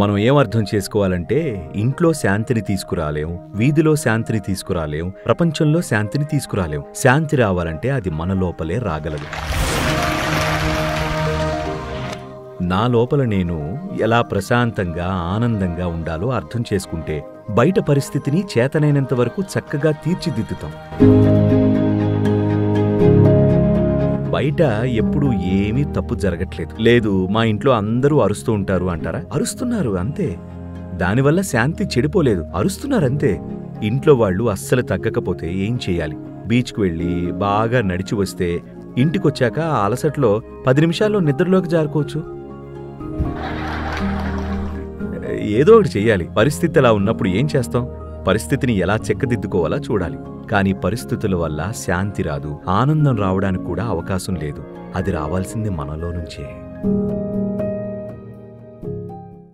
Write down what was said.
మనం ఏమర్థం చేసుకోవాలంటే ఇంట్లో శాంతిని తీసుకురాలేం, వీధిలో శాంతిని తీసుకురాలేం, ప్రపంచంలో శాంతిని తీసుకురాలేం. శాంతి రావాలంటే అది మన లోపలే రాగలదు. నా లోపల నేను ఎలా ప్రశాంతంగా ఆనందంగా ఉండాలో అర్థం చేసుకుంటే బయట పరిస్థితిని చేతనైనంత వరకు చక్కగా తీర్చిదిద్దుతాం. బయట ఎప్పుడూ ఏమీ తప్పు జరగట్లేదు. లేదు, మా ఇంట్లో అందరూ అరుస్తూ ఉంటారు అంటారా? అరుస్తున్నారు అంతే. దానివల్ల శాంతి చెడిపోలేదు, అరుస్తున్నారంతే. ఇంట్లో వాళ్ళు అస్సలు తగ్గకపోతే ఏం చేయాలి? బీచ్కు వెళ్ళి బాగా నడిచి వస్తే ఇంటికొచ్చాక ఆ అలసట్లో 10 నిమిషాల్లో నిద్రలోకి జారుకోవచ్చు. ఏదో ఒకటి చెయ్యాలి. పరిస్థితి అలా ఉన్నప్పుడు ఏం చేస్తాం? పరిస్థితిని ఎలా చెక్కదిద్దుకోవాలా చూడాలి. కానీ పరిస్థితుల వల్ల శాంతి రాదు, ఆనందం రావడానికి కూడా అవకాశం లేదు. అది రావాల్సింది మనలో నుంచే.